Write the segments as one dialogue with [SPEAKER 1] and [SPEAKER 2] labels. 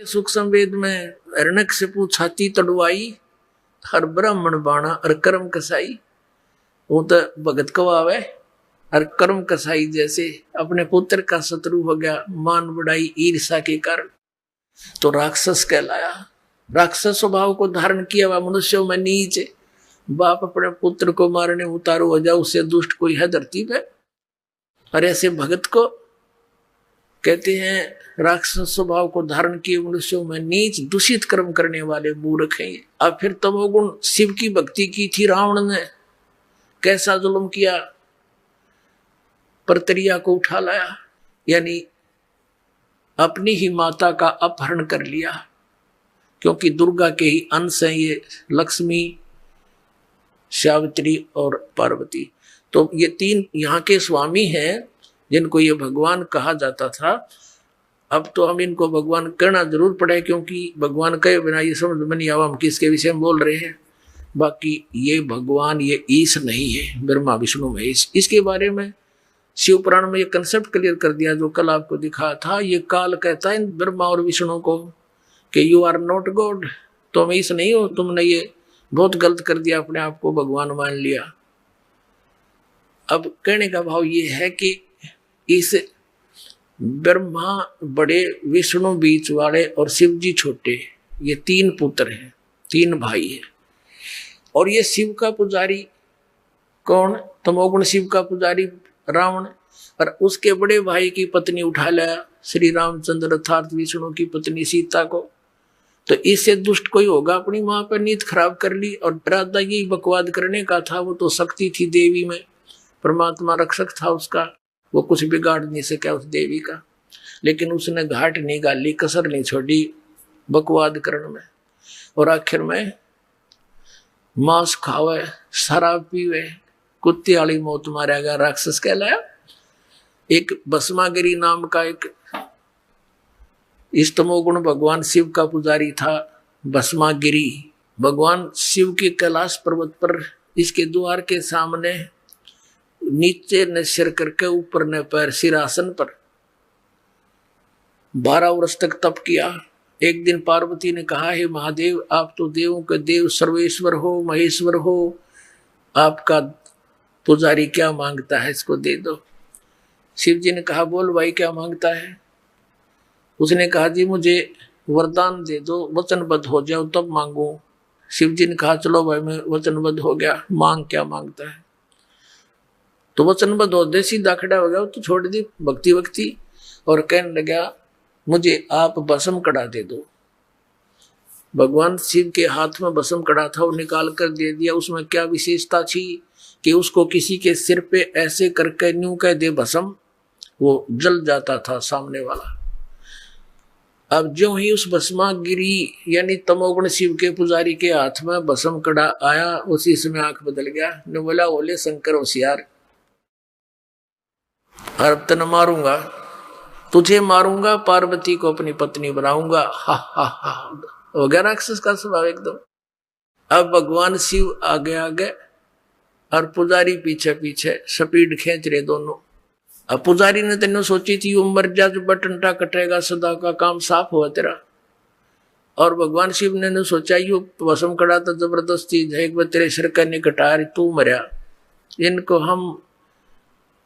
[SPEAKER 1] सूक्ष्म वेद में हिरण्यकशिपु छाती तड़वाई, हर ब्राह्मण बाणा और कर्म कसाई। वो तो भगत कवावे और कर्म कसाई जैसे अपने पुत्र का शत्रु हो गया, मान बढ़ाई ईर्षा के कारण, तो राक्षस कहलाया। राक्षस स्वभाव को धारण किया हुआ मनुष्यों में नीच, बाप अपने पुत्र को मारने उतारू हो जाओ, उससे दुष्ट कोई है धरती पे। और ऐसे भगत को कहते हैं राक्षस स्वभाव को धारण किए मनुष्यों में नीच, दूषित कर्म करने वाले मूर्ख हैं। अब फिर तमोगुण शिव की भक्ति की थी रावण ने, कैसा जुल्म किया, परतरिया को उठा लाया, यानी अपनी ही माता का अपहरण कर लिया, क्योंकि दुर्गा के ही अंश हैं ये लक्ष्मी, सावित्री और पार्वती। तो ये तीन यहाँ के स्वामी हैं जिनको ये भगवान कहा जाता था। अब तो हम इनको भगवान कहना जरूर पड़े, क्योंकि भगवान कहे बिना ये समझ में नहीं आवा हम किसके विषय में बोल रहे हैं। बाकी ये भगवान ये ईश नहीं है, ब्रह्मा विष्णु महेश। इसके बारे में शिव पुराण में ये कंसेप्ट क्लियर कर दिया जो कल आपको दिखा था। ये काल कहता है ब्रह्मा और विष्णु को कि यू आर नॉट गॉड, तुम ईश नहीं हो, तुमने ये बहुत गलत कर दिया, अपने आप को भगवान मान लिया। अब कहने का भाव ये है कि इस ब्रह्मा बड़े, विष्णु बीच वाले और शिव जी छोटे, ये तीन पुत्र हैं, तीन भाई हैं। और ये शिव का पुजारी कौन? तमोगुण शिव का पुजारी रावण, और उसके बड़े भाई की पत्नी उठा लाया श्री रामचंद्र अर्थात विष्णु की पत्नी सीता को। तो इससे दुष्ट कोई होगा, अपनी माँ पर नीत खराब कर ली। और इरादा यही बकवाद करने का था, वो तो शक्ति थी देवी में, परमात्मा रक्षक था उसका, वो कुछ बिगाड़ नहीं सका उस देवी का। लेकिन उसने घाट नहीं गाली, कसर नहीं छोड़ी बकवाद करण में। और आखिर में मांस खावे, शराब पीवे, कुत्ते वाली मौत मारा गया, राक्षस कहलाया। एक भस्मागिरी नाम का एक तमोगुण भगवान शिव का पुजारी था, भस्मागिरी। भगवान शिव के कैलाश पर्वत पर इसके द्वार के सामने नीचे न सिर करके ऊपर न पैर, सिरासन पर 12 वर्ष तक तप किया। एक दिन पार्वती ने कहा, हे महादेव, आप तो देवों के देव, सर्वेश्वर हो, महेश्वर हो, आपका पुजारी क्या मांगता है, इसको दे दो। शिव जी ने कहा, बोल भाई क्या मांगता है? उसने कहा, जी मुझे वरदान दे दो, वचनबद्ध हो जाओ तब मांगू। शिव जी ने कहा, चलो भाई मैं वचनबद्ध हो गया, मांग क्या मांगता है? तो वचनबद्ध हो दे, सीधा खड़ा हो गया, तो छोड़ दी भक्ति और कहने लगा, मुझे आप भस्म कड़ा दे दो। भगवान शिव के हाथ में भस्म कड़ा था, वो निकाल कर दे दिया। उसमें क्या विशेषता थी कि उसको किसी के सिर पे ऐसे करके न्यू कह दे भस्म, वो जल जाता था सामने वाला। अब जो ही उस भस्मागिरी यानी तमोगुण शिव के पुजारी के हाथ में भस्म कड़ा आया, उसी समय आंख बदल गया। ने बोला, बोले शंकर होशियार, अब तन मारूंगा, तुझे मारूंगा, पार्वती को अपनी पत्नी बनाऊंगा। हा हा हा, हो गया राक्षस का स्वभाव एकदम। अब भगवान शिव आगे और पुजारी पीछे पीछे स्पीड खींच रहे दोनों। अब पुजारी ने तेने सोची थी उम्र जा जो बटनटा कटेगा, सदा का काम साफ हुआ तेरा। और भगवान शिव ने सोचा यू भस्म कड़ा तो जबरदस्ती एक तेरे सिर का निकटा, तू मरिया, इनको हम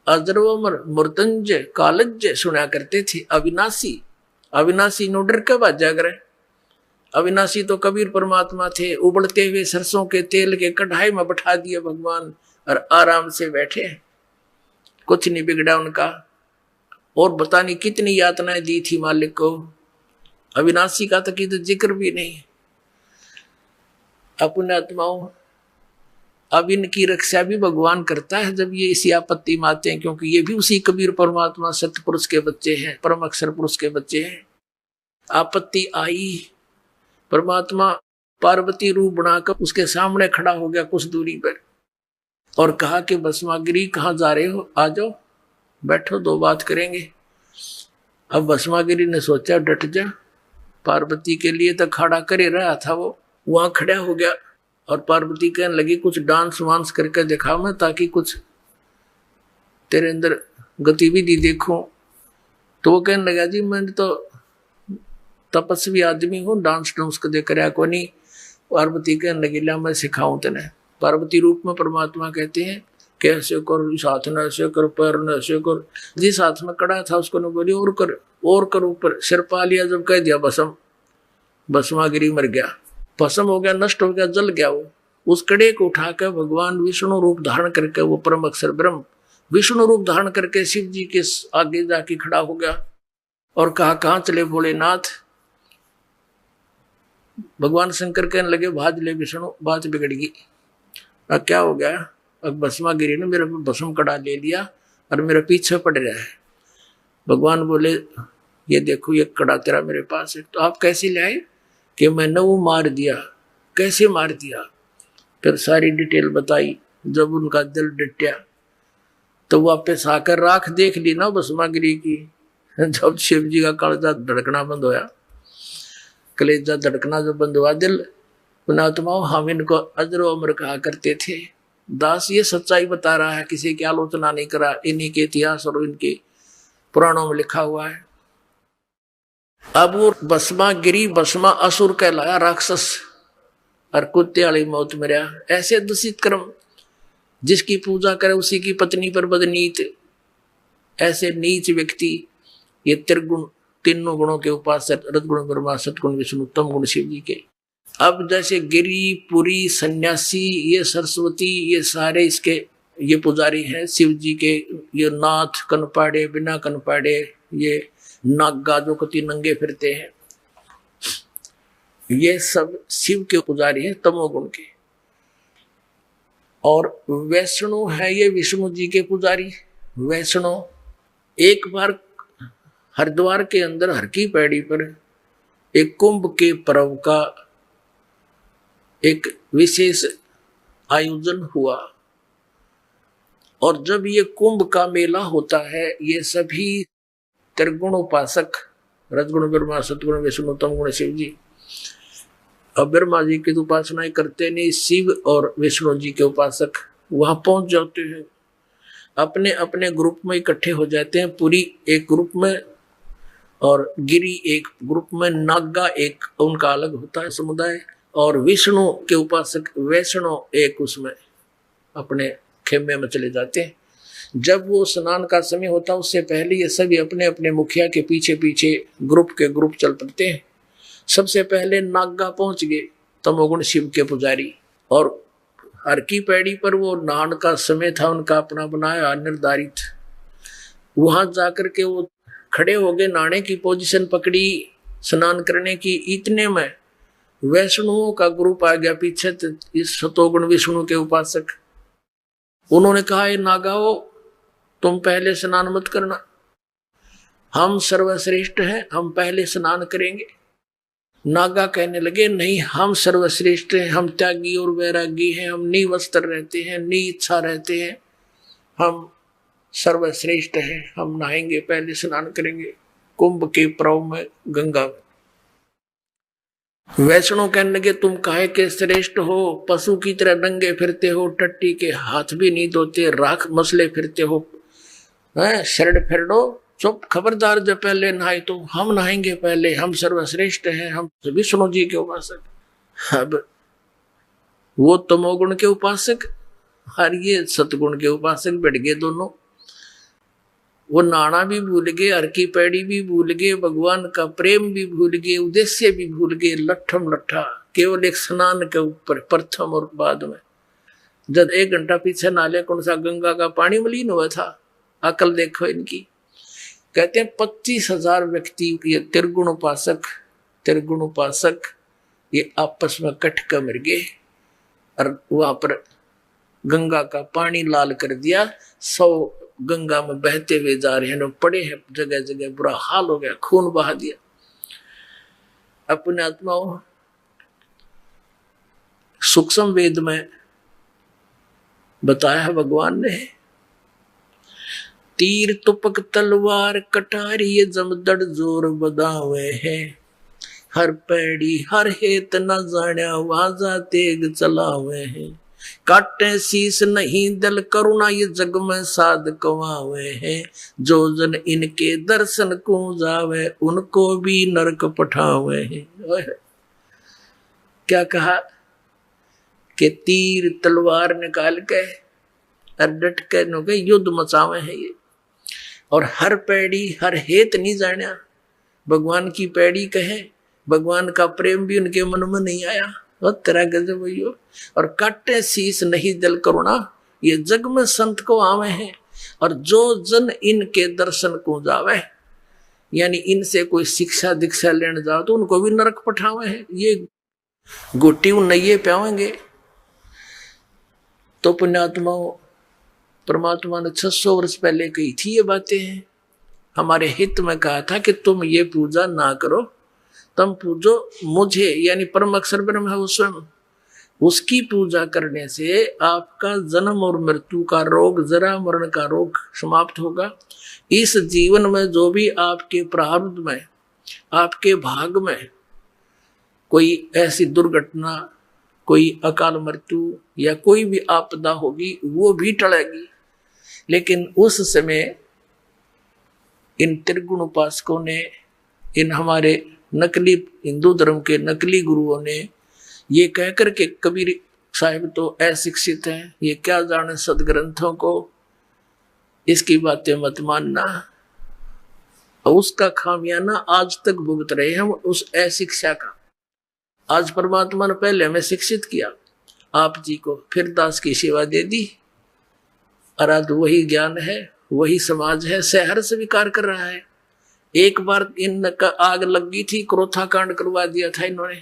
[SPEAKER 1] अजरवमर मूर्तंजय कालज्य सुना करते थे। अविनाशी नो डर के बाजा करे। अविनाशी तो कबीर परमात्मा थे, उबलते हुए सरसों के तेल के कढ़ाई में बैठा दिए भगवान और आराम से बैठे, कुछ नहीं बिगड़ा उनका। और बता नहीं कितनी यातनाएं दी थी मालिक को, अविनाशी का तो जिक्र भी नहीं। अपने आत्माओं, अब इनकी रक्षा भी भगवान करता है जब ये इसी आपत्ति में आते हैं, क्योंकि ये भी उसी कबीर परमात्मा सत्य पुरुष के बच्चे हैं, परम अक्षर पुरुष के बच्चे हैं। आपत्ति आई, परमात्मा पार्वती रूप बनाकर उसके सामने खड़ा हो गया कुछ दूरी पर और कहा कि भस्मागिरी कहाँ जा रहे हो, आ जाओ बैठो, दो बात करेंगे। अब भस्मागिरी ने सोचा डट जा, पार्वती के लिए तो खड़ा कर ही रहा था, वो वहां खड़ा हो गया और पार्वती कहने लगी कुछ डांस वांस करके दिखा मैं, ताकि कुछ तेरे अंदर गतिविधि देखूं। तो वो कहने लगा, जी मैंने तो तपस्वी आदमी हूँ, डांस डांस कदे करया को नहीं। पार्वती कहने लगी ला मैं सिखाऊं तेने। पार्वती रूप में परमात्मा कहते हैं कि ऐसे कर, इस हाथ ने ऐसे कर, पैर ने ऐसे कर। जिस हाथ में कड़ा था उसको ने बोली और कर, और कर, ऊपर सिर पा लिया। जब कह दिया भस्म, भस्मागिरी मर गया, भस्म हो गया, नष्ट हो गया, जल गया। वो उस कड़े को उठाकर भगवान विष्णु रूप धारण करके, वो परम अक्षर ब्रह्म विष्णु रूप धारण करके शिव जी के आगे जाके खड़ा हो गया और कहा कहाँ चले भोलेनाथ। भगवान शंकर कहने लगे भाज ले विष्णु, बात बिगड़ गई। अब क्या हो गया? अब भस्मागिरी ने मेरे पे भस्म कड़ा ले लिया और मेरे पीछे पड़ रहा है। भगवान बोले ये देखो ये कड़ा तेरा मेरे पास है। तो आप कैसे लाए? कि मैंने वो मार दिया। कैसे मार दिया? फिर सारी डिटेल बताई। जब उनका दिल डटया तो वापस आकर राख देख ली ना भस्मागिरी की। जब शिव जी का कलेजा धड़कना बंद होया, कलेजा धड़कना जब बंद हुआ, दिल पुणात्मा हम इनको अजर अमर कहा करते थे। दास ये सच्चाई बता रहा है, किसी की आलोचना नहीं करा। इन्हीं के इतिहास और इनके पुराणों में लिखा हुआ है। अब वो भस्मागिरी भस्मा असुर कहलाया, राक्षस, और कुत्ते वाली मौत मरया। ऐसे दूषित कर्म, जिसकी पूजा करे उसी की पत्नी पर बदनीत। ऐसे नीच व्यक्ति ये त्रिगुण, तीनों गुणों के उपासक, रजगुण ब्रह्मा, सतगुण विष्णु, तम गुण शिव जी के। अब जैसे गिरी, पुरी, सन्यासी, ये सरस्वती, ये सारे इसके ये पुजारी हैं शिव जी के। ये नाथ, कनपाड़े, बिना कनपाड़े, ये नागा जो कति नंगे फिरते हैं, ये सब शिव के पुजारी हैं तमोगुण के। और वैष्णो है ये विष्णु जी के पुजारी। वैष्णो एक बार हरिद्वार के अंदर हर की पैड़ी पर एक कुंभ के पर्व का एक विशेष आयोजन हुआ। और जब ये कुंभ का मेला होता है, ये सभी त्रिगुण उपासक, रजगुण ब्रह्मा, सतगुण विष्णु, तम गुण शिव जी, अब ब्रह्मा जी की उपासना करते नहीं, शिव और विष्णु जी के उपासक वहां पहुंच जाते हैं। अपने अपने ग्रुप में इकट्ठे हो जाते हैं। पूरी एक ग्रुप में और गिरी एक ग्रुप में, नागा एक उनका अलग होता है समुदाय, और विष्णु के उपासक वैष्णो एक उसमें अपने खेमे में चले जाते हैं। जब वो स्नान का समय होता है उससे पहले ये सभी अपने अपने मुखिया के पीछे पीछे ग्रुप के ग्रुप चल पड़ते हैं। सबसे पहले नागा पहुंच गए, तमोगुण शिव के पुजारी। और हर की पैड़ी पर वो नहान का समय था उनका अपना बनाया निर्धारित। वहां जाकर के वो खड़े हो गए, नहाने की पोजीशन पकड़ी, स्नान करने की। इतने में वैष्णुओं का ग्रुप आ गया पीछे, इस सतोगुण विष्णु के उपासक। उन्होंने कहा ये नागाओ तुम पहले स्नान मत करना, हम सर्वश्रेष्ठ हैं, हम पहले स्नान करेंगे। नागा कहने लगे नहीं, हम सर्वश्रेष्ठ हैं, हम त्यागी और वैरागी हैं, हम निवस्त्र रहते हैं, इच्छा रहते हैं, हम सर्वश्रेष्ठ हैं, हम नहाएंगे, पहले स्नान करेंगे कुंभ के पर्व में गंगा में। वैष्णो कहने लगे तुम काहे के श्रेष्ठ हो, पशु की तरह नंगे फिरते हो, टट्टी के हाथ भी नहीं धोते, राख मसले फिरते हो, शरण फिरडो, चुप, खबरदार, जब पहले नहाए तो हम नहाएंगे पहले, हम सर्वश्रेष्ठ हैं, हम विष्णु जी के उपासक। अब वो तमोगुण के उपासक और ये सतगुण के उपासक बैठ गए दोनों। वो नाना भी भूल गए, हर की पैड़ी भी भूल गए, भगवान का प्रेम भी भूल गए, उद्देश्य भी भूल गए। लट्ठम लट्ठा केवल एक स्नान के ऊपर प्रथम और बाद में। जब 1 घंटा पीछे नाले कौन सा गंगा का पानी मलिन हुआ था। अकल देखो इनकी। कहते हैं 25,000 व्यक्ति ये त्रिगुण उपासक ये आपस में कट कर मर गए और वहां पर गंगा का पानी लाल कर दिया। 100 गंगा में बहते हुए जा रहे हैं, पड़े हैं जगह जगह, बुरा हाल हो गया, खून बहा दिया। अपने आत्माओं सूक्ष्म वेद में बताया है भगवान ने, तीर तुपक तलवार कटारी जमदड़ जोर बदावे है, हर पैड़ी हर हेत न जाण्या वाजा तेग चलावे है, काटे शीस नहीं दल करुणा ये जग में साध कमावे हैं। जो जन इनके दर्शन को जावे उनको भी नरक पठावे हैं। क्या कहा कि तीर तलवार निकाल के और डट के नो के युद्ध मचावे हैं ये। और हर पैड़ी हर हेत नहीं जाना, भगवान की पैड़ी कहे, भगवान का प्रेम भी उनके मन में नहीं आया। और तेरा गजब भैया। और काटे शीस नहीं दल करुणा ये जग में संत को आवे हैं। और जो जन इनके दर्शन को जावे, यानी इनसे कोई शिक्षा दीक्षा लेने जाओ तो उनको भी नरक पठावे हैं। ये गोटी नैये प्यावेंगे। तो पुण्यात्माओं, परमात्मा ने 600 वर्ष पहले कही थी ये बातें, हमारे हित में कहा था कि तुम ये पूजा ना करो, तुम पूजो मुझे, यानी परम अक्षर ब्रह्म है वो स्वयं। उसकी पूजा करने से आपका जन्म और मृत्यु का रोग, जरा मरण का रोग समाप्त होगा। इस जीवन में जो भी आपके प्रारब्ध में, आपके भाग में कोई ऐसी दुर्घटना, कोई अकाल मृत्यु या कोई भी आपदा होगी वो भी टलेगी। लेकिन उस समय इन त्रिगुण उपासकों ने, इन हमारे नकली हिंदू धर्म के नकली गुरुओं ने ये कहकर के कबीर साहिब तो अशिक्षित हैं, ये क्या जाने सदग्रंथों को, इसकी बातें मत मानना। उसका खामियाना आज तक भुगत रहे हम, उस अशिक्षा का। आज परमात्मा ने पहले हमें शिक्षित किया आप जी को, फिर दास की सेवा दे दी। अराध वही ज्ञान है, वही समाज है, सहर स्वीकार कर रहा है। एक बार इनका आग लगी थी, क्रोथा कांड करवा दिया था इन्होंने।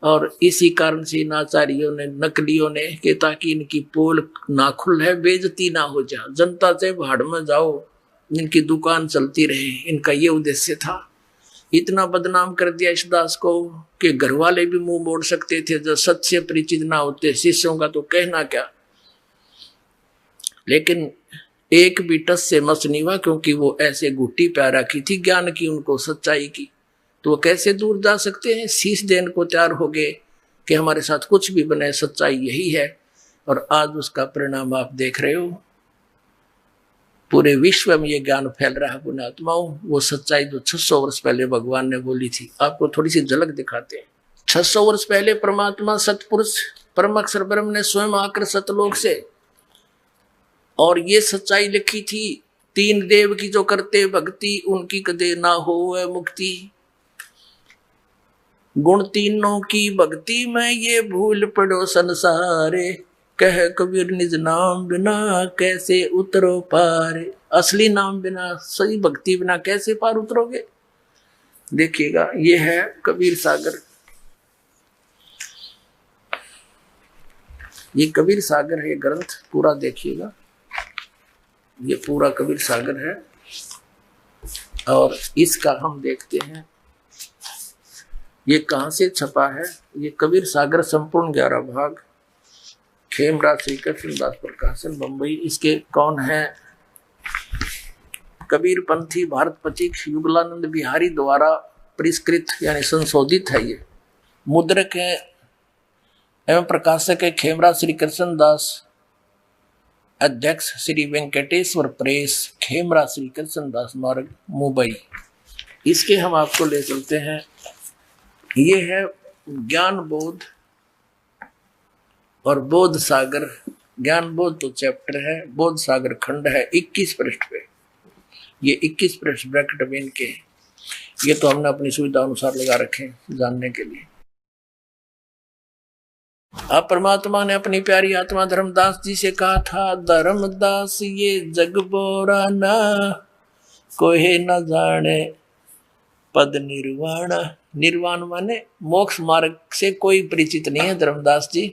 [SPEAKER 1] और इसी कारण से इन आचार्यों ने, नकलियों ने, कि ताकि इनकी पोल ना खुल है, बेइज्जती ना हो जा, जनता से भाड़ में जाओ, इनकी दुकान चलती रहे, इनका ये उद्देश्य था। इतना बदनाम कर दिया इस दास को कि घर वाले भी मुंह मोड़ सकते थे जब सत्य से परिचित ना होते, शिष्यों का तो कहना क्या। लेकिन एक भी टस से मस नहीं हुआ, क्योंकि वो ऐसे घुट्टी प्यार रखी थी ज्ञान की, उनको सच्चाई की। तो वो कैसे दूर जा सकते हैं। शीश देने को तैयार हो गए कि हमारे साथ कुछ भी बने, सच्चाई यही है। और आज उसका परिणाम आप देख रहे हो, पूरे विश्व में ये ज्ञान फैल रहा है पुण्यात्माओं। वो सच्चाई जो 600 वर्ष पहले भगवान ने बोली थी, आपको थोड़ी सी झलक दिखाते हैं। 600 वर्ष पहले परमात्मा सतपुरुष परम अक्षर ब्रह्म ने स्वयं आकर सतलोक से और ये सच्चाई लिखी थी, 3 देव की जो करते भक्ति उनकी कदे ना होवे मुक्ति। गुण तीनों की भक्ति में ये भूल पड़ो संसारे, कह कबीर निज नाम बिना कैसे उतरो पार। असली नाम बिना, सही भक्ति बिना कैसे पार उतरोगे। देखिएगा, ये है कबीर सागर। ये कबीर सागर है, ये ग्रंथ पूरा देखिएगा, ये पूरा कबीर सागर है। और इसका हम देखते हैं ये कहां से छपा है। ये कबीर सागर संपूर्ण 11 भाग, खेमराज श्री कृष्णदास प्रकाशन, बंबई। इसके कौन है? कबीर पंथी भारत पथिक युगलानंद बिहारी द्वारा परिष्कृत यानी संशोधित है। ये मुद्रक है एवं प्रकाशक है खेमराज श्री कृष्णदास, अध्यक्ष श्री वेंकटेश्वर प्रेस, खेमराज श्री कृष्णदास मार्ग, मुंबई। इसके हम आपको ले चलते हैं। ये है ज्ञान बोध और बोध सागर। ज्ञान बोध तो चैप्टर है, बोध सागर खंड है 21 पृष्ठ पे। ये 21 पृष्ठ ब्रैकेट में इनके, ये तो हमने अपनी सुविधा अनुसार लगा रखे जानने के लिए। अब परमात्मा ने अपनी प्यारी आत्मा धर्मदास जी से कहा था, धर्मदास ये जग बोरा ना, कोई न जाने पद निर्वाण। निर्वाण माने मोक्ष मार्ग से कोई परिचित नहीं है धर्मदास जी।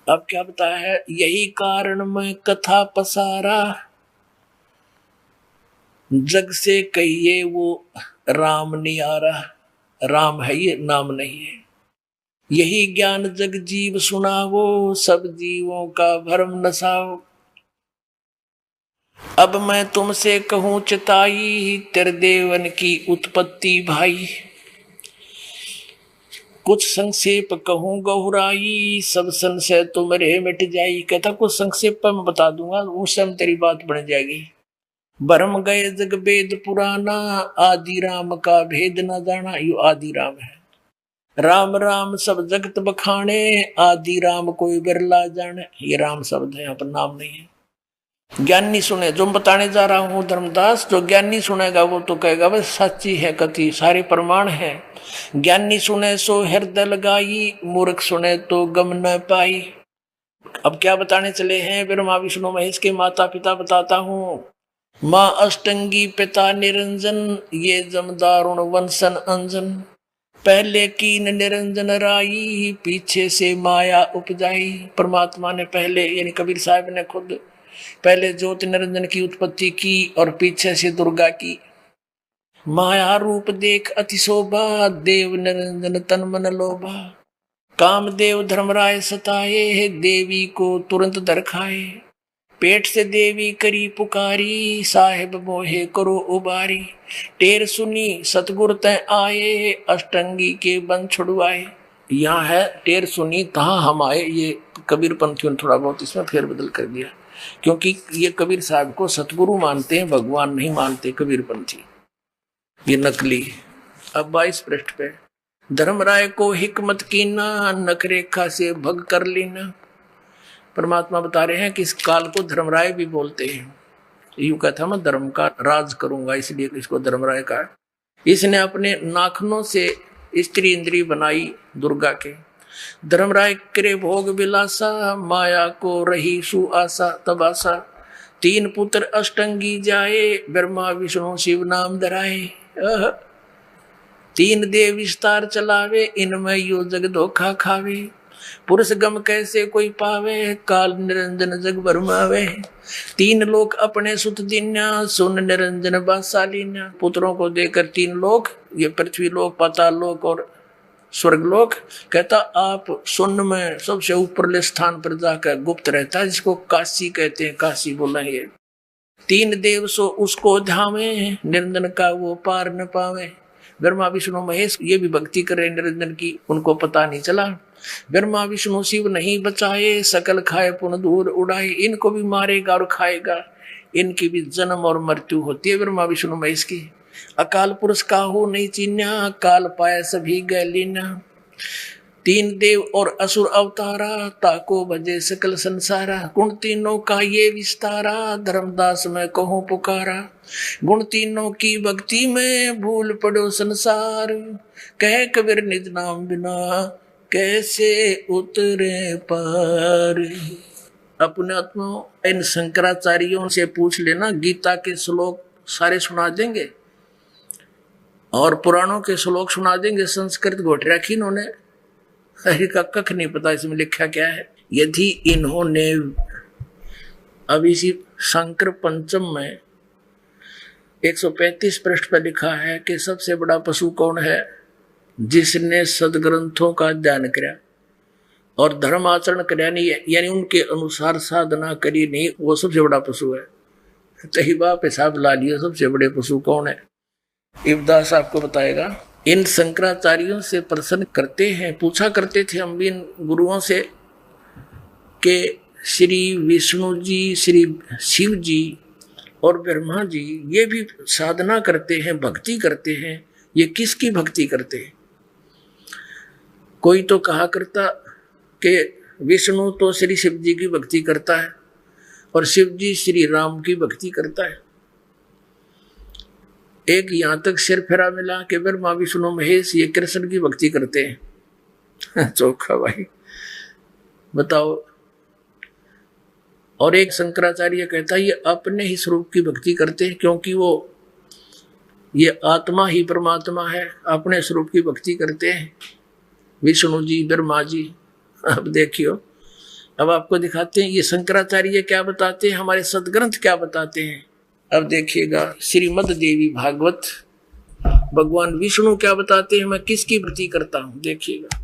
[SPEAKER 1] अब क्या बताया है, यही कारण मैं कथा पसारा, जग से कहिए वो राम नियारा। राम है ये, नाम नहीं है। यही ज्ञान जग जीव सुनावो, सब जीवों का भरम नसाओ। अब मैं तुमसे कहूं चिताई, तेरे देवन की उत्पत्ति भाई। कुछ संक्षेप कहूँ गहुराई, सब संशय तुमरे मिट जाई। कहता कुछ संक्षेप पर मैं बता दूंगा, उस समय तेरी बात बन जाएगी। भरम गए जग वेद पुराना, आदि राम का भेद न जाना। यो आदि राम है। राम राम सब जगत बखाने, आदि राम कोई बिरला जाने। ये राम शब्द है, यहाँ पर नाम नहीं है। ज्ञानी सुने, जो मैं बताने जा रहा हूँ धर्मदास, जो ज्ञानी सुनेगा वो तो कहेगा बस सच्ची है कथी, सारे प्रमाण है। ज्ञानी सुने सो हृदय लगाई, मूर्ख सुने तो गम न पाई। अब क्या बताने चले हैं, ब्रह्मा विष्णु महेश के माता पिता बताता हूँ। माँ अष्टंगी पिता निरंजन, ये जमदारुण वंशन अंजन। पहले कीन निरंजन राई, पीछे से माया उपजाई। परमात्मा ने पहले यानी कबीर साहब ने खुद पहले ज्योति निरंजन की उत्पत्ति की और पीछे से दुर्गा की। माया रूप देख अति शोभा, देव निरंजन तन मन लोभा। कामदेव धर्मराय सताए, देवी को तुरंत दरखाए। पेट से देवी करी पुकारी, साहेब मोहे करो उबारी। टेर सुनी सतगुरु तय आए, अष्टंगी के बन छुड़वाए। यहाँ है टेर सुनी तहा हम आए, ये कबीर पंथियों ने थोड़ा बहुत इसमें फेरबदल कर दिया, क्योंकि ये कबीर साहब को सतगुरु मानते हैं, भगवान नहीं मानते कबीर पंथी, ये नकली। अब 22 पृष्ठ पे, धर्मराय को हिकमत कीना, नख रेखा से भग कर लेना। परमात्मा बता रहे हैं कि इस काल को धर्मराय भी बोलते हैं। यूं कहता मैं धर्म का राज करूंगा, इसलिए इसको धर्मराय कहा। इसने अपने नाखनों से स्त्री इंद्री बनाई दुर्गा के। धर्मराय करे भोग विलासा, माया को रही सुआसा तबासा। 3 पुत्र अष्टंगी जाए, ब्रह्मा विष्णु शिव नाम धराए। 3 देव विस्तार चलावे, इनमें यो जग धोखा खावे। पुरुष गम कैसे कोई पावे, काल निरंजन जग भरमावे। 3 लोक अपने सुत दीन्या, सुन निरंजन बासालीन्या। पुत्रों को देकर 3 लोक, ये पृथ्वी लोक, पाताल लोक और स्वर्गलोक। कहता आप सुन में सबसे ऊपरले स्थान पर जाकर गुप्त रहता है, जिसको काशी कहते हैं, काशी बोला ये। 3 देव सो उसको ध्यावे, निरंजन का वो पार न पावे। ब्रह्मा विष्णु महेश ये भी भक्ति करे निरंजन की, उनको पता नहीं चला। ब्रह्मा विष्णु शिव नहीं बचाए, सकल खाए पुन दूर उड़ाए। इनको भी मारेगा और खाएगा, इनकी भी जन्म और मृत्यु होती है ब्रह्मा विष्णु महेश की। अकाल पुरुष काहू नहीं चीन्या, काल पाए सभी गैलीना। 3 देव और असुर अवतारा, ताको भजे सकल संसारा। गुण तीनों का ये विस्तारा, धर्मदास मैं कहूँ पुकारा। गुण तीनों की भक्ति में भूल पड़ो संसार, कह कबीर निज नाम बिना कैसे उतरे पार। अपने आत्मा इन शंकराचार्यों से पूछ लेना, गीता के श्लोक सारे सुना देंगे और पुराणों के श्लोक सुना देंगे। संस्कृत घोट रखी इन्होंने, हरि का कख नहीं पता इसमें लिखा क्या है। यदि इन्होंने अब इसी शंकर पंचम में 135 पृष्ठ पर लिखा है कि सबसे बड़ा पशु कौन है, जिसने सदग्रंथों का अध्ययन किया और धर्म आचरण कराया नहीं, यानी उनके अनुसार साधना करी नहीं, वो सबसे बड़ा पशु है। तही बाप हिसाब ला लिया सबसे बड़े पशु कौन है। इब्दास आपको बताएगा। इन शंकराचार्यों से प्रश्न करते हैं, पूछा करते थे हम भी इन गुरुओं से कि श्री विष्णु जी, श्री शिव जी और ब्रह्मा जी ये भी साधना करते हैं, भक्ति करते हैं, ये किसकी भक्ति करते हैं। कोई तो कहा करता कि विष्णु तो श्री शिव जी की भक्ति करता है और शिव जी श्री राम की भक्ति करता है। एक यहां तक सिर फेरा मिला कि ब्रह्मा विष्णु महेश ये कृष्ण की भक्ति करते हैं। चौखा भाई बताओ। और एक शंकराचार्य कहता है ये अपने ही स्वरूप की भक्ति करते हैं, क्योंकि वो ये आत्मा ही परमात्मा है, अपने स्वरूप की भक्ति करते हैं विष्णु जी ब्रह्मा जी। अब देखियो, अब आपको दिखाते हैं ये शंकराचार्य क्या बताते हैं, हमारे सदग्रंथ क्या बताते हैं। अब देखिएगा श्रीमद् देवी भागवत, भगवान विष्णु क्या बताते हैं, मैं किसकी भक्ति करता हूं। देखिएगा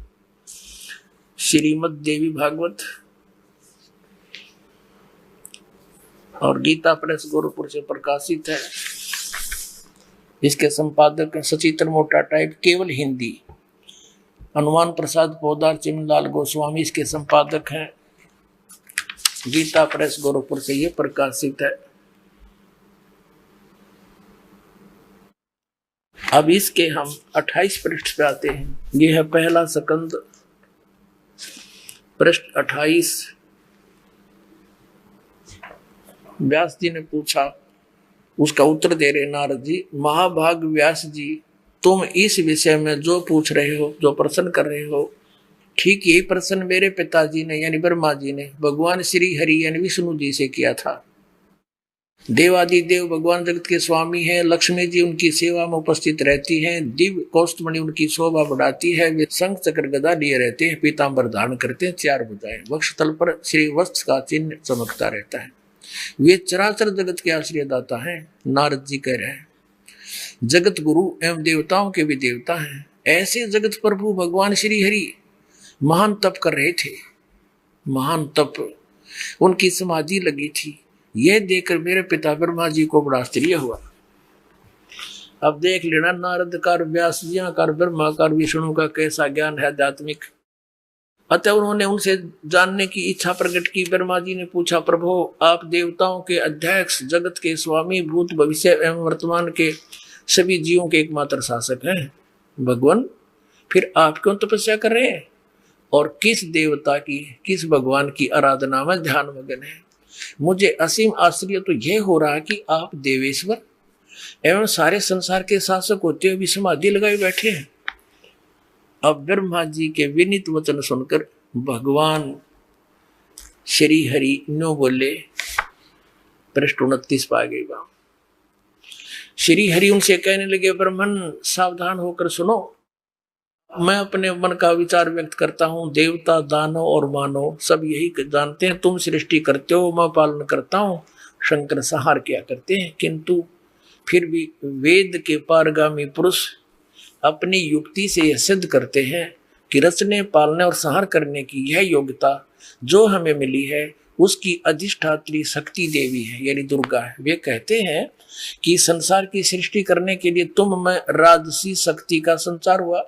[SPEAKER 1] श्रीमद् देवी भागवत और गीता प्रेस गोरखपुर से प्रकाशित है। इसके संपादक सचित्र मोटा टाइप, केवल हिंदी। हनुमान प्रसाद पोदार चिमनलाल गोस्वामी इसके संपादक हैं। गीता प्रेस गोरखपुर से ये प्रकाशित है। अब इसके हम 28 पृष्ठ पे आते हैं। ये है पहला स्कंद, पृष्ठ 28। व्यास जी ने पूछा, उसका उत्तर दे रहे नारद जी। महाभाग व्यास जी, तुम इस विषय में जो पूछ रहे हो, जो प्रश्न कर रहे हो, ठीक यही प्रश्न मेरे पिताजी ने यानी ब्रह्मा जी ने भगवान श्री हरि यानी विष्णु जी से किया था। देवादिदेव भगवान जगत के स्वामी हैं। लक्ष्मी जी उनकी सेवा में उपस्थित रहती हैं। दिव्य कौस्तुभमणि उनकी शोभा बढ़ाती है। वे शंख चक्र गदा लिए रहते हैं, पीतांबर धारण करते हैं, 4 भुजाएं, वक्षस्थल पर श्री वस्त्र का चिन्ह चमकता रहता है। वे चराचर जगत के आश्रयदाता हैं। नारद जी कह रहे हैं, जगत गुरु एवं देवताओं के भी देवता हैं। ऐसे जगत प्रभु भगवान श्री हरि महान तप कर रहे थे। महान तप, उनकी समाधि लगी थी। यह देखकर मेरे पिता ब्रह्मा जी को बड़ा आश्चर्य हुआ। अब देख लेना नारद का, व्यास जी का, ब्रह्मा का, विष्णु का कैसा ज्ञान है आध्यात्मिक। अतः उन्होंने उनसे जानने की इच्छा प्रकट की। ब्रह्मा जी ने पूछा, प्रभु आप देवताओं के अध्यक्ष, जगत के स्वामी, भूत भविष्य एवं वर्तमान के सभी जीवों के एकमात्र शासक हैं। भगवान, फिर आप क्यों तपस्या कर रहे हैं और किस देवता की, किस भगवान की आराधना में ध्यान मगन है? मुझे असीम आश्चर्य तो यह हो रहा है कि आप देवेश्वर एवं सारे संसार के शासक होते हुए भी समाधि लगाए बैठे हैं। अब ब्रह्मा जी के विनीत वचन सुनकर भगवान श्री हरि नो बोले, पृष्ठ 29 पा गई बात। श्री हरि उनसे कहने लगे, ब्राह्मण सावधान होकर सुनो। मैं अपने मन का विचार व्यक्त करता हूँ। देवता, दानव और मानव सब यही जानते हैं, तुम सृष्टि करते हो, मैं पालन करता हूँ। शंकर संहार किया करते हैं। किंतु फिर भी वेद के पारगामी पुरुष अपनी युक्ति से यह सिद्ध करते हैं कि रचने, पालने और संहार करने की यह योग्यता जो हमें मिली है उसकी अधिष्ठात्री शक्ति देवी है यानी दुर्गा है। वे कहते हैं कि संसार की सृष्टि करने के लिए तुम में राजसी शक्ति का संचार हुआ।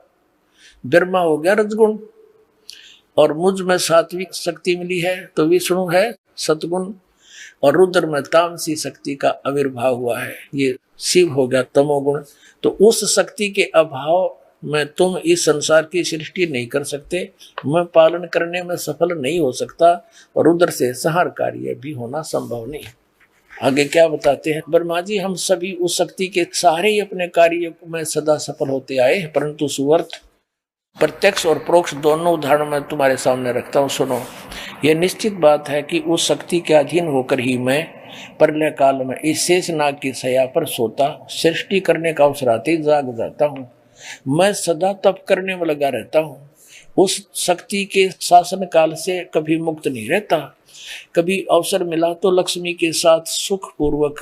[SPEAKER 1] ब्रह्मा हो गया रजगुण और मुझ में सात्विक शक्ति मिली है, तो विष्णु है सतगुण और रुद्र में तामसी शक्ति का आविर्भाव हुआ है, ये शिव हो गया तमोगुण। तो उस शक्ति के अभाव में तुम इस संसार की सृष्टि नहीं कर सकते, मैं पालन करने में सफल नहीं हो सकता और रुद्र से संहार कार्य भी होना संभव नहीं। आगे क्या बताते हैं ब्रह्मा जी, हम सभी उस शक्ति के सहारे ही अपने कार्य में सदा सफल होते आए, परंतु सुवर्त प्रत्यक्ष और परोक्ष दोनों उदाहरण मैं तुम्हारे सामने रखता हूँ। सुनो, यह निश्चित बात है कि उस शक्ति के अधीन होकर ही मैं प्रलय काल में इस शेषनाग की शैया पर सोता, सृष्टि करने का अवसर आते जाग जाता हूँ। मैं सदा तप करने में लगा रहता हूँ। उस शक्ति के शासन काल से कभी मुक्त नहीं रहता। कभी अवसर मिला तो लक्ष्मी के साथ सुख पूर्वक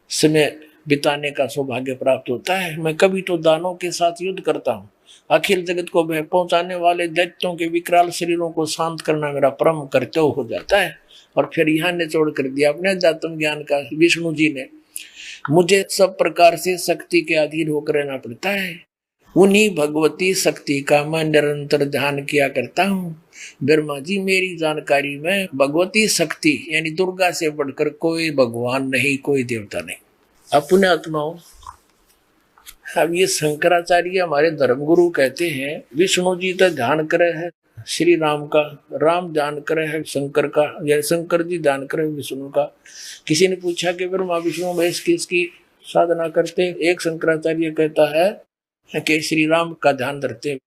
[SPEAKER 1] समय बिताने का सौभाग्य प्राप्त होता है। मैं कभी तो दानों के साथ युद्ध करता हूँ। अखिल जगत को भय पहुंचाने वाले दैत्यों के विकराल शरीरों को शांत करना मेरा परम कर्तव्य हो जाता है। और फिर यहाँ निचोड़ कर दिया अपने अध्यात्म ज्ञान का विष्णु जी ने, मुझे सब प्रकार से शक्ति के अधीन होकर रहना पड़ता है। उन्हीं भगवती शक्ति का मैं निरंतर ध्यान किया करता हूँ। ब्रह्मा जी, मेरी जानकारी में भगवती शक्ति यानी दुर्गा से बढ़कर कोई भगवान नहीं, कोई देवता नहीं। अपने आत्माओं, अब ये शंकराचार्य हमारे धर्मगुरु कहते हैं विष्णु जी तो ध्यान करे है श्री राम का, राम ध्यान करे है शंकर का, या शंकर जी ध्यान करे विष्णु का। किसी ने पूछा कि ब्रह्मा विष्णु महेश किसकी साधना करते? एक शंकराचार्य कहता है कि श्री राम का ध्यान करते हैं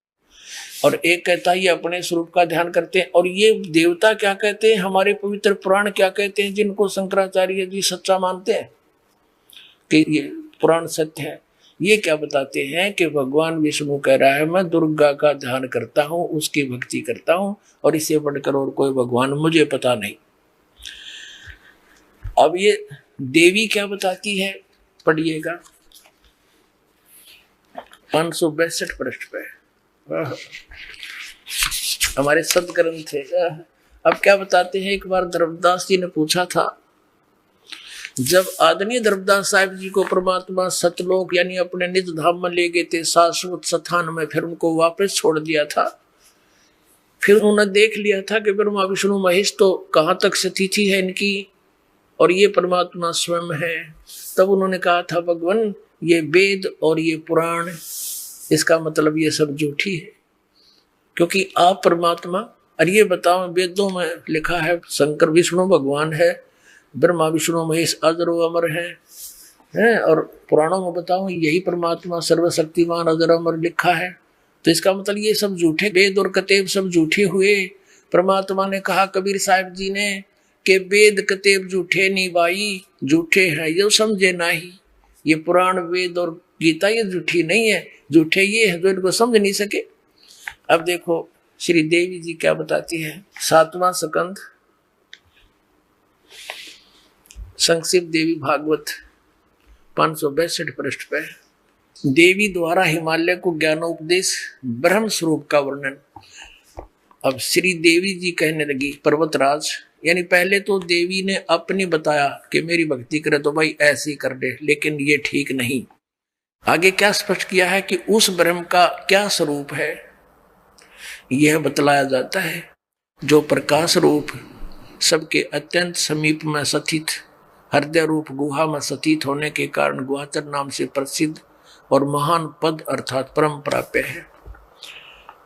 [SPEAKER 1] और एक कहता है ये अपने स्वरूप का ध्यान करते हैं। और ये देवता क्या कहते हैं, हमारे पवित्र पुराण क्या कहते हैं, जिनको शंकराचार्य जी सच्चा मानते हैं कि ये पुराण सत्य है, ये क्या बताते हैं कि भगवान विष्णु कह रहा है मैं दुर्गा का ध्यान करता हूँ, उसकी भक्ति करता हूँ और इससे बढ़कर और कोई भगवान मुझे पता नहीं। अब ये देवी क्या बताती है, पढ़िएगा 562 पृष्ठ पे हमारे सदग्रंथ थे। अब क्या बताते हैं, एक बार धर्मदास जी ने पूछा था जब आदरणीय धर्मदास साहिब जी को परमात्मा सतलोक यानी अपने निज धाम में ले गए थे, शाश्वत स्थान में, फिर उनको वापस छोड़ दिया था। फिर उन्होंने देख लिया था कि ब्रह्मा विष्णु महेश तो कहाँ तक स्थिति है इनकी, और ये परमात्मा स्वयं है। तब उन्होंने कहा था, भगवान ये वेद और ये पुराण, इसका मतलब ये सब झूठी है, क्योंकि आप परमात्मा। और ये बताओ, वेदों में लिखा है शंकर विष्णु भगवान है, ब्रह्मा विष्णु महेश अजर अमर है, और पुराणों में बताओ यही परमात्मा सर्वशक्तिमान अजर अमर लिखा है। तो इसका मतलब ये सब झूठे वेद और कतेब सब झूठे हुए। परमात्मा ने कहा कबीर साहिब जी ने कि वेद कतेब झूठे नहीं भाई, झूठे हैं ये समझे नहीं। ये पुराण वेद और गीता ये झूठी नहीं है, झूठे ये है जो इनको समझ नहीं सके। अब देखो श्री देवी जी क्या बताती है, 7वां स्कंद संक्षिप्त देवी भागवत 562 पृष्ठ पे देवी द्वारा हिमालय को ज्ञानोपदेश ब्रह्म स्वरूप का वर्णन। अब श्री देवी जी कहने लगी, पर्वतराज यानी पहले तो देवी ने अपनी बताया कि मेरी भक्ति करे तो भाई ऐसे ही कर दे, लेकिन ये ठीक नहीं। आगे क्या स्पष्ट किया है कि उस ब्रह्म का क्या स्वरूप है यह बतलाया जाता है, जो प्रकाश रूप सबके अत्यंत समीप में स्थित हृदय रूप गुहा में स्थित होने के कारण गुहाचर नाम से प्रसिद्ध और महान पद अर्थात परम प्राप्य है।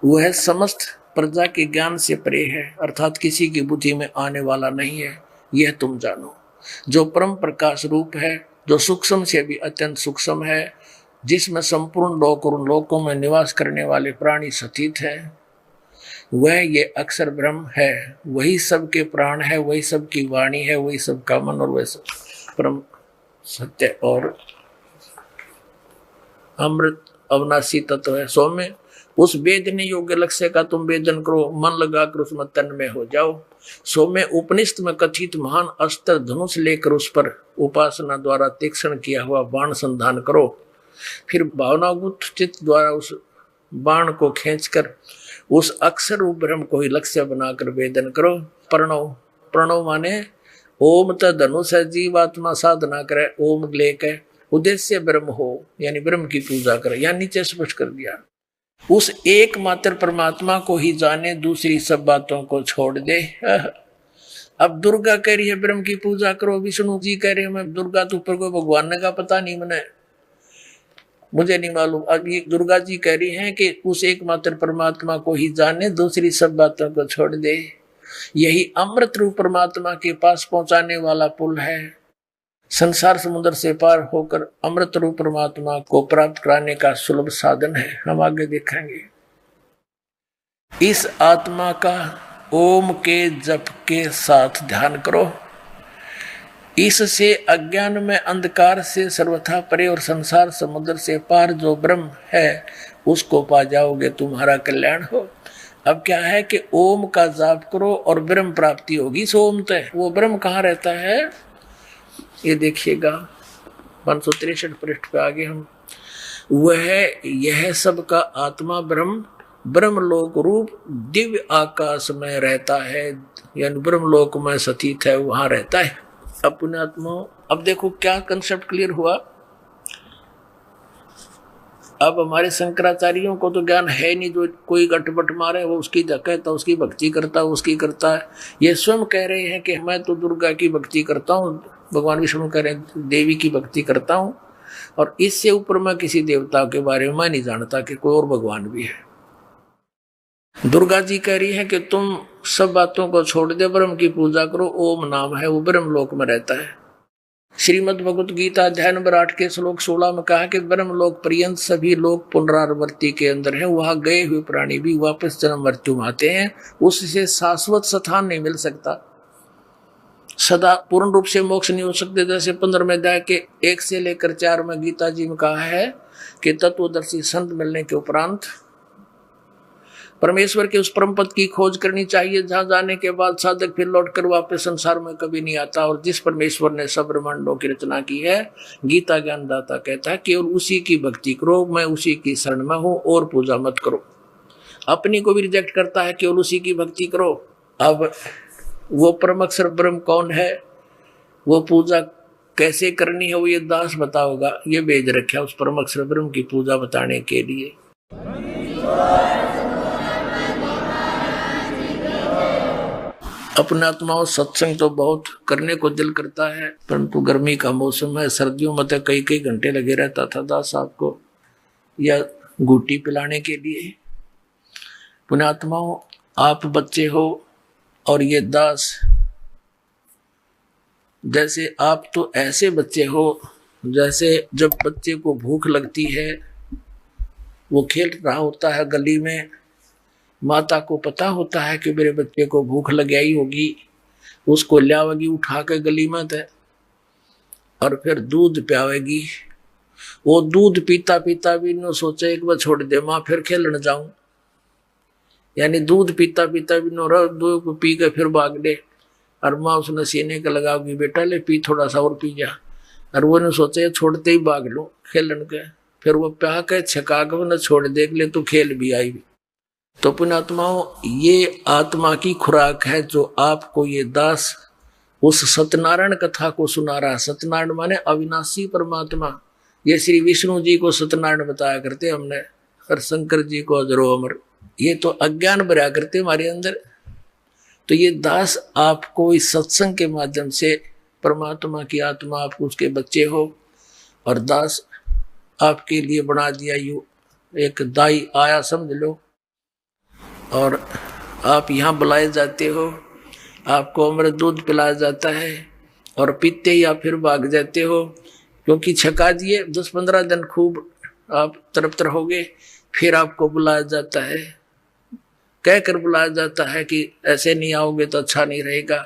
[SPEAKER 1] वह समस्त प्रजा के ज्ञान से परे है, अर्थात किसी की बुद्धि में आने वाला नहीं है, यह तुम जानो। जो परम प्रकाश रूप है, जो सूक्ष्म से भी अत्यंत सूक्ष्म है, जिसमें संपूर्ण लोक और लोकों में निवास करने वाले प्राणी स्थित है, वह ये अक्षर ब्रह्म है। वही सबके प्राण है, वही सबकी वाणी है, वही सबका मन और वह सब परम सत्य और अमृत अविनाशी तत्व है। सौम्य उस वेदने योग्य लक्ष्य का तुम वेदन करो, मन लगाकर उसमें तन में हो जाओ। सौम्य उपनिषद में कथित महान अस्त्र धनुष लेकर उस पर उपासना द्वारा तीक्ष्ण किया हुआ बाण संधान करो। फिर भावनाभूत चित्त द्वारा उस बाण को खींचकर उस अक्षर रूप ब्रह्म को ही लक्ष्य बनाकर वेदन करो। प्रणव, प्रणव माने ओम त धनुष है, जीवात्मा साधना करे, ओम लेकर उद्देश्य ब्रह्म हो, यानी ब्रह्म की पूजा करे। या नीचे स्पष्ट कर दिया, उस एकमात्र परमात्मा को ही जाने, दूसरी सब बातों को छोड़ दे। अब दुर्गा कह रही है ब्रह्म की पूजा करो, विष्णु जी कह रहे हैं मैं दुर्गा तो ऊपर को भगवान ने का पता नहीं, मुझे नहीं मालूम। अब ये दुर्गा जी कह रही हैं कि उस एकमात्र परमात्मा को ही जाने, दूसरी सब बातों को छोड़ दे। यही अमृत रूप परमात्मा के पास पहुंचाने वाला पुल है। संसार समुद्र से पार होकर अमृत रूप परमात्मा को प्राप्त कराने का सुलभ साधन है। हम आगे देखेंगे। इस आत्मा का ओम के जप के साथ ध्यान करो। इससे अज्ञान में अंधकार से सर्वथा परे और संसार समुद्र से पार जो ब्रह्म है उसको पा जाओगे, तुम्हारा कल्याण हो। अब क्या है कि ओम का जाप करो और ब्रह्म प्राप्ति होगी। सो ओम तय वो ब्रह्म कहाँ रहता है ये देखिएगा 563 पृष्ठ पे आगे हम, वह यह सब का आत्मा ब्रह्म ब्रह्मलोक रूप दिव्य आकाश में रहता है, यानी ब्रह्मलोक में स्थित है, वहां रहता है। अब पुण्यात्मा, अब देखो क्या कंसेप्ट क्लियर हुआ। अब हमारे शंकराचार्यों को तो ज्ञान है नहीं, जो कोई गटबट मारे वो उसकी कहता उसकी भक्ति करता है, उसकी करता है। ये स्वयं कह रहे हैं कि मैं तो दुर्गा की भक्ति करता हूँ, भगवान विष्णु कह रहे हैं देवी की भक्ति करता हूँ, और इससे ऊपर मैं किसी देवता के बारे में मैं नहीं जानता कि कोई और भगवान भी है। दुर्गा जी कह रही है कि तुम सब बातों को छोड़ दे, ब्रह्म की पूजा करो। ओम नाम है, वो ब्रह्म लोक में रहता है। श्रीमद् भगवत गीता अध्याय नंबर 8 के श्लोक 16 में कहा कि ब्रह्म लोक पर्यंत सभी लोग पुनरावृत्ति के अंदर है, वहां गए हुए प्राणी भी वापस जन्म मृत्यु में आते हैं, उससे शाश्वत स्थान नहीं मिल सकता, सदा पूर्ण रूप से मोक्ष नहीं हो सकते। जैसे 15वें अध्याय के 1 से लेकर 4 में गीता जी में कहा है कि तत्वदर्शी संत मिलने के उपरांत परमेश्वर के उस परम पद की खोज करनी चाहिए, जहां जाने के बाद साधक फिर लौटकर वापस संसार में कभी नहीं आता। और जिस परमेश्वर ने सब ब्रह्मांडों की रचना की है, गीता ज्ञानदाता कहता है केवल उसी की भक्ति करो, मैं उसी की शरण में हूं, और पूजा मत करो। अपनी को भी रिजेक्ट करता है, केवल उसी की भक्ति करो। अब वो परम अक्षर ब्रह्म कौन है, वो पूजा कैसे करनी है वो ये दास बताओगा, ये भेज रखा उस परम अक्षर ब्रह्म की पूजा बताने के लिए। अपने आत्माओं सत्संग तो बहुत करने को दिल करता है, परंतु गर्मी का मौसम है, सर्दियों में तो कई कई घंटे लगे रहता था दास साहब को या घूटी पिलाने के लिए। पुण्यात्माओं, आप बच्चे हो और ये दास, जैसे आप तो ऐसे बच्चे हो जैसे जब बच्चे को भूख लगती है, वो खेल रहा होता है गली में, माता को पता होता है कि मेरे बच्चे को भूख लग आई होगी, उसको लावेगी उठा के गली में थे और फिर दूध पियावेगी। वो दूध पीता पीता भी न सोचे एक बार छोड़ दे माँ फिर खेलने जाऊं, यानी दूध पीता पीता भी न रहा, दूध पी के फिर भाग दे और माँ उसने सीने का लगाओगी, बेटा ले पी थोड़ा सा और पी जा, और वो ने सोचे छोड़ते ही भाग लो खेलन के, फिर वो प्या के छका के न छोड़ दे ले तो खेल भी आई। तो पुण्यात्माओं, ये आत्मा की खुराक है जो आपको ये दास उस सत्यनारायण कथा को सुना रहा। सत्यनारायण माने अविनाशी परमात्मा। ये श्री विष्णु जी को सत्यनारायण बताया करते हमने, और शंकर जी को अजरो अमर। ये तो अज्ञान भरा करते हमारे अंदर। तो ये दास आपको इस सत्संग के माध्यम से परमात्मा की आत्मा, आप उसके बच्चे हो और दास आपके लिए बना दिया यू एक दाई आया समझ लो, और आप यहाँ बुलाए जाते हो, आपको अमृत दूध पिलाया जाता है और पीते ही आप फिर भाग जाते हो, क्योंकि छका दिए 10-15 दिन खूब आप तरफ रहोगे, फिर आपको बुलाया जाता है, कहकर बुलाया जाता है कि ऐसे नहीं आओगे तो अच्छा नहीं रहेगा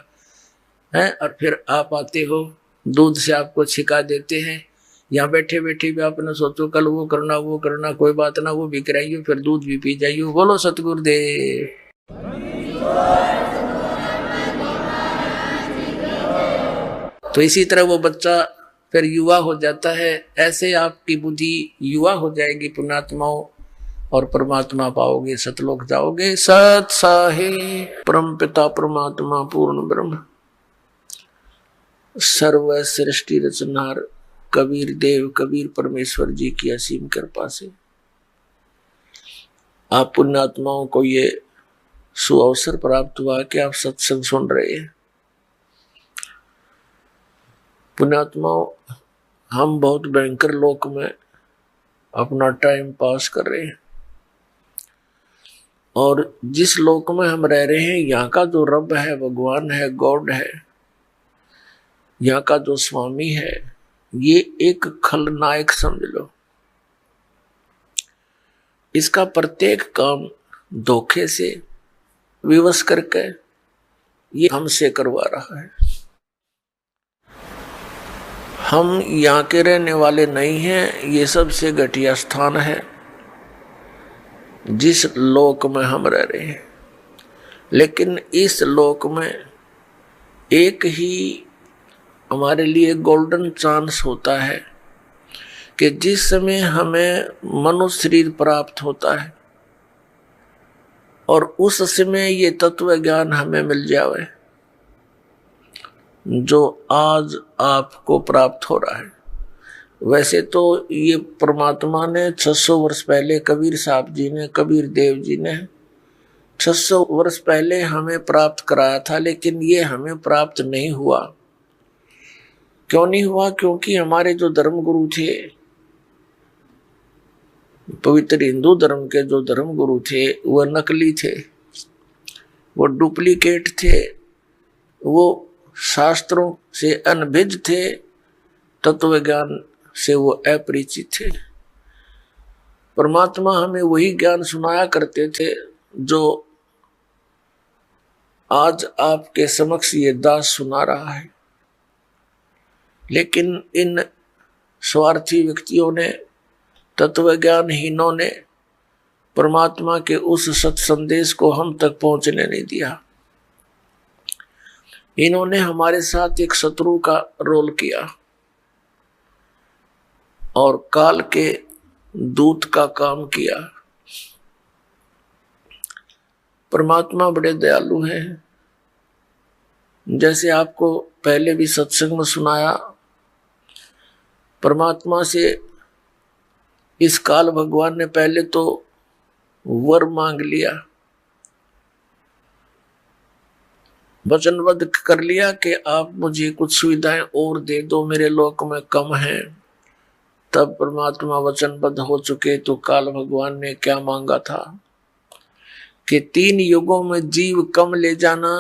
[SPEAKER 1] है, और फिर आप आते हो, दूध से आपको छिका देते हैं। यहाँ बैठे बैठे भी आपने सोचो कल वो करना कोई बात ना, वो भी कराइयो फिर दूध भी पी जाइयो। बोलो सतगुरुदेव। तो इसी तरह वो बच्चा फिर युवा हो जाता है, ऐसे आपकी बुद्धि युवा हो जाएगी पुण्यात्माओं, और परमात्मा पाओगे, सतलोक जाओगे। सत साहे परम पिता परमात्मा पूर्ण ब्रह्म सर्व सृष्टि रचनहार कबीर देव कबीर परमेश्वर जी की असीम कृपा से आप पुण्यात्माओं को ये सुअवसर प्राप्त हुआ कि आप सत्संग सुन रहे हैं। पुण्यात्माओं, हम बहुत भयंकर लोक में अपना टाइम पास कर रहे हैं, और जिस लोक में हम रह रहे हैं यहाँ का जो रब है, भगवान है, गॉड है, यहाँ का जो स्वामी है, ये एक खलनायक समझ लो। इसका प्रत्येक काम धोखे से विवश करके ये हमसे करवा रहा है। हम यहाँ के रहने वाले नहीं हैं, ये सबसे घटिया स्थान है जिस लोक में हम रह रहे हैं। लेकिन इस लोक में एक ही हमारे लिए गोल्डन चांस होता है कि जिस समय हमें मनुष्य शरीर प्राप्त होता है और उस समय ये तत्व ज्ञान हमें मिल जाए जो आज आपको प्राप्त हो रहा है। वैसे तो ये परमात्मा ने 600 वर्ष पहले कबीर साहब जी ने, कबीर देव जी ने 600 वर्ष पहले हमें प्राप्त कराया था, लेकिन ये हमें प्राप्त नहीं हुआ। क्यों नहीं हुआ? क्योंकि हमारे जो धर्म गुरु थे, पवित्र हिंदू धर्म के जो धर्म गुरु थे, वह नकली थे, वो डुप्लीकेट थे, वो शास्त्रों से अनभिज्ञ थे, तत्व ज्ञान से वो अपरिचित थे। परमात्मा हमें वही ज्ञान सुनाया करते थे जो आज आपके समक्ष ये दास सुना रहा है। लेकिन इन स्वार्थी व्यक्तियों ने, तत्व ज्ञानहीनों ने परमात्मा के उस सत संदेश को हम तक पहुंचने नहीं दिया। इन्होंने हमारे साथ एक शत्रु का रोल किया और काल के दूत का काम किया। परमात्मा बड़े दयालु हैं। जैसे आपको पहले भी सत्संग में सुनाया, परमात्मा से इस काल भगवान ने पहले तो वर मांग लिया, वचनबद्ध कर लिया कि आप मुझे कुछ सुविधाएं और दे दो, मेरे लोक में कम है। तब परमात्मा वचनबद्ध हो चुके तो काल भगवान ने क्या मांगा था कि 3 युगों में जीव कम ले जाना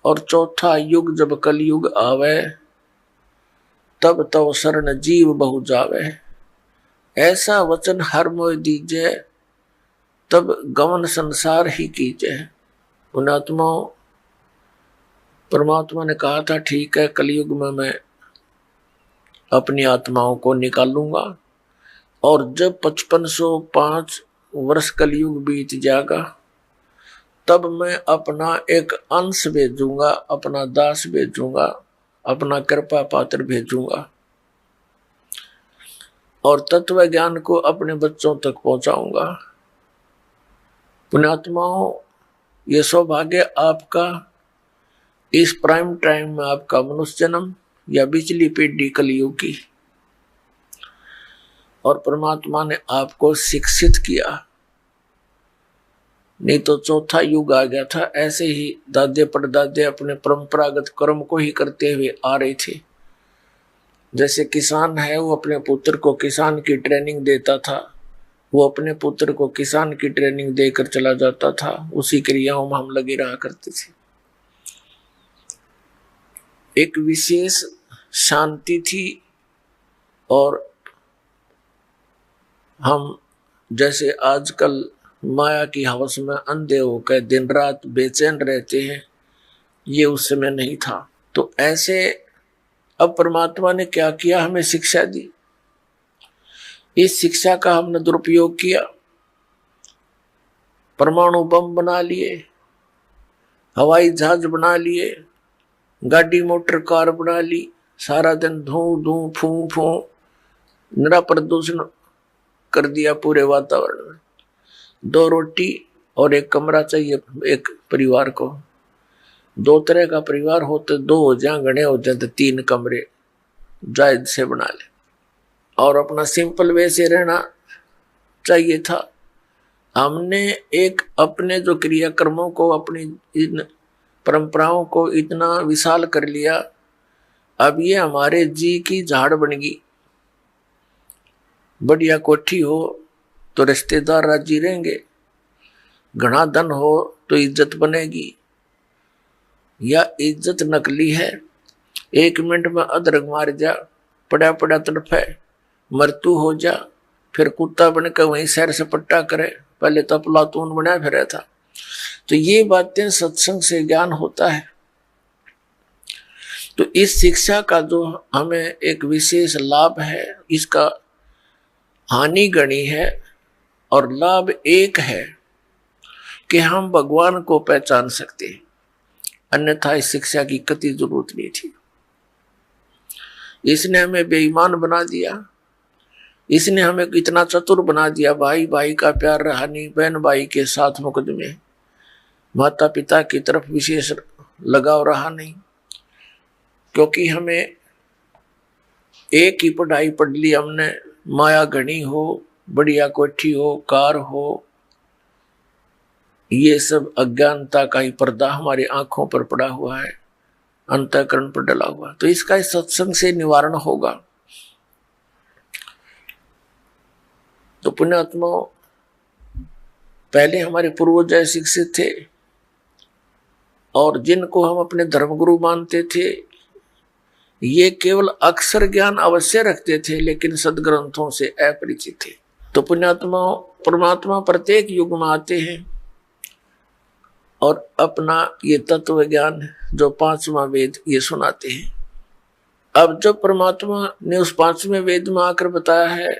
[SPEAKER 1] और चौथा युग जब कलयुग आवे तब तो शरण जीव बहु जावे। ऐसा वचन हर मोह दीजिए तब गमन संसार ही कीजिए। पुण्यात्मा परमात्मा ने कहा था ठीक है, कलयुग में मैं अपनी आत्माओं को निकालूंगा और जब 5505 वर्ष कलयुग बीत जाएगा तब मैं अपना एक अंश भेजूंगा, अपना दास भेजूंगा, अपना कृपा पात्र भेजूंगा और तत्व ज्ञान को अपने बच्चों तक पहुंचाऊंगा। पुण्यात्माओं, ये सौभाग्य आपका इस प्राइम टाइम में, आपका मनुष्य जन्म या बिचली पीढ़ी कलयुग की, और परमात्मा ने आपको शिक्षित किया। नहीं तो चौथा युग आ गया था। ऐसे ही दादे परदादे अपने परंपरागत कर्म को ही करते हुए आ रहे थे। जैसे किसान है, वो अपने पुत्र को किसान की ट्रेनिंग देता था, वो अपने पुत्र को किसान की ट्रेनिंग देकर चला जाता था। उसी क्रियाओं में हम लगे रहा करते थे। एक विशेष शांति थी और हम जैसे आजकल माया की हवस में अंधे होकर दिन रात बेचैन रहते हैं, ये उस समय नहीं था। तो ऐसे अब परमात्मा ने क्या किया, हमें शिक्षा दी। इस शिक्षा का हमने दुरुपयोग किया, परमाणु बम बना लिए, हवाई जहाज बना लिए, गाड़ी मोटर कार बना ली, सारा दिन धूं धूं फूं फूं निरा प्रदूषण कर दिया पूरे वातावरण में। 2 रोटी और 1 कमरा चाहिए एक परिवार को। 2 तरह का परिवार हो तो 2 हो जाए, घने हो जाए तो 3 कमरे जायज से बना ले और अपना सिंपल वे से रहना चाहिए था। हमने एक अपने जो क्रियाकर्मों को, अपनी इन परंपराओं को इतना विशाल कर लिया, अब ये हमारे जी की झाड़ बन गई। बढ़िया कोठी हो तो रिश्तेदार राजी रहेंगे, घना धन हो तो इज्जत बनेगी, या इज्जत नकली है, 1 मिनट में अदरक मार जा, पड़ा पड़ा तड़फे, मृत्यु हो जा, फिर कुत्ता बनकर वहीं सैर सपट्टा करे, पहले तो प्लातून बना फिर था। तो ये बातें सत्संग से ज्ञान होता है। तो इस शिक्षा का जो हमें एक विशेष लाभ है, इसका हानि गणी है और लाभ एक है कि हम भगवान को पहचान सकते हैं, अन्यथा इस शिक्षा की कति जरूरत नहीं थी। इसने हमें बेईमान बना दिया, इसने हमें इतना चतुर बना दिया, भाई भाई का प्यार रहा नहीं, बहन भाई के साथ मुकदमे, माता पिता की तरफ विशेष लगाव रहा नहीं, क्योंकि हमें एक ही पढ़ाई पढ़ ली हमने, माया घनी हो, बढ़िया कोठी हो, कार हो, ये सब अज्ञानता का ही पर्दा हमारी आंखों पर पड़ा हुआ है, अंतःकरण पर डला हुआ। तो इसका इस सत्संग से निवारण होगा। तो पुण्यात्मा, पहले हमारे पूर्वज शिक्षित थे और जिनको हम अपने धर्मगुरु मानते थे, ये केवल अक्षर ज्ञान अवश्य रखते थे लेकिन सदग्रंथों से अपरिचित थे। तो पुण्यात्मा, परमात्मा प्रत्येक युग में आते हैं और अपना ये तत्व ज्ञान जो 5वां वेद ये सुनाते हैं। अब जब परमात्मा ने उस 5वें वेद में आकर बताया है,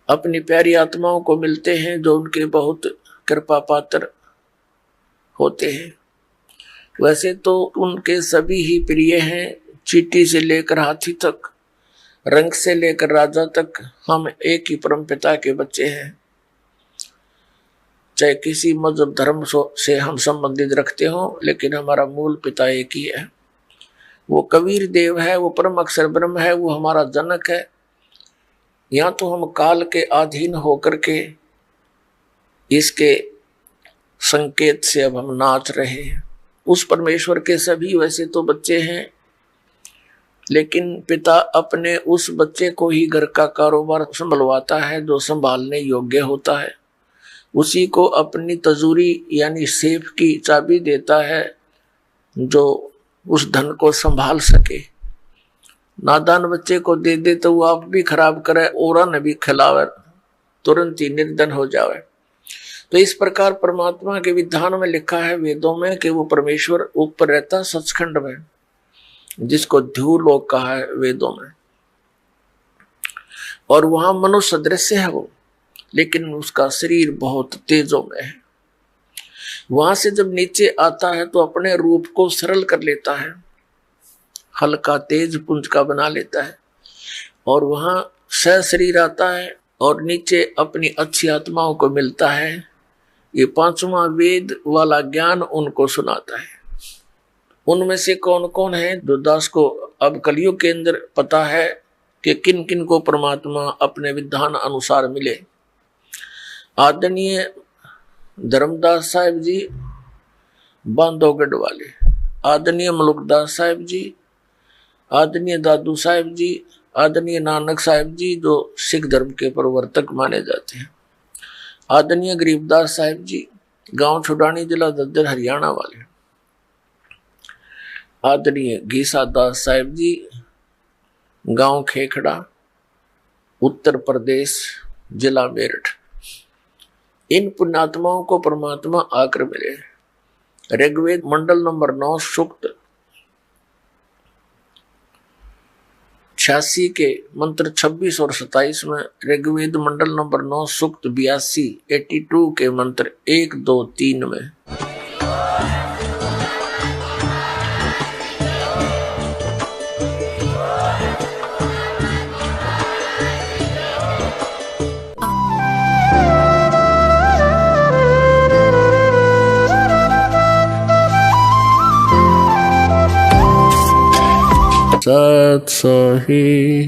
[SPEAKER 1] अपनी प्यारी आत्माओं को मिलते हैं जो उनके बहुत कृपा पात्र होते हैं। वैसे तो उनके सभी ही प्रिय हैं, चींटी से लेकर हाथी तक, रंग से लेकर राजा तक, हम एक ही परम पिता के बच्चे हैं। चाहे किसी मजहब धर्म से हम संबंधित रखते हो, लेकिन हमारा मूल पिता एक ही है। वो कबीर देव है, वो परम अक्षर ब्रह्म है, वो हमारा जनक है। यहाँ तो हम काल के अधीन होकर के इसके संकेत से अब हम नाच रहे हैं। उस परमेश्वर के सभी वैसे तो बच्चे हैं, लेकिन पिता अपने उस बच्चे को ही घर का कारोबार संभलवाता है जो संभालने योग्य होता है। उसी को अपनी तजूरी यानी सेफ की चाबी देता है जो उस धन को संभाल सके। नादान बच्चे को दे दे तो वो आप भी खराब करे और न भी खिलावे, तुरंत ही निर्धन हो जावे। तो इस प्रकार परमात्मा के विधान में लिखा है वेदों में कि वो परमेश्वर ऊपर रहता सचखंड में, जिसको ध्युलोक कहा है वेदों में, और वहां मनुष्य सदृश है वो, लेकिन उसका शरीर बहुत तेजों में है। वहां से जब नीचे आता है तो अपने रूप को सरल कर लेता है, हल्का तेज पुंज का बना लेता है, और वहां सह शरीर आता है और नीचे अपनी अच्छी आत्माओं को मिलता है। ये पांचवा वेद वाला ज्ञान उनको सुनाता है। उनमें से कौन कौन है जो दास को अब कलयुग के अंदर पता है कि किन किन को परमात्मा अपने विधान अनुसार मिले। आदरणीय धर्मदास साहिब जी बांधवगढ़ वाले, आदरणीय मलुकदास साहिब जी, आदरणीय दादू साहिब जी, आदरणीय नानक साहिब जी जो सिख धर्म के प्रवर्तक माने जाते हैं, आदरणीय गरीबदास साहिब जी गांव छुडानी जिला दद्दर हरियाणा वाले, आदरणीय घीसा दास साहिब जी गांव खेखड़ा उत्तर प्रदेश जिला मेरठ। इन पुण्यात्माओं को परमात्मा आकर मिले। ऋग्वेद मंडल नंबर 9 सूक्त 86 के मंत्र 26 और 27 में, ऋग्वेद मंडल नंबर 9 सूक्त 82 के मंत्र 1, 2, 3 में। सत सही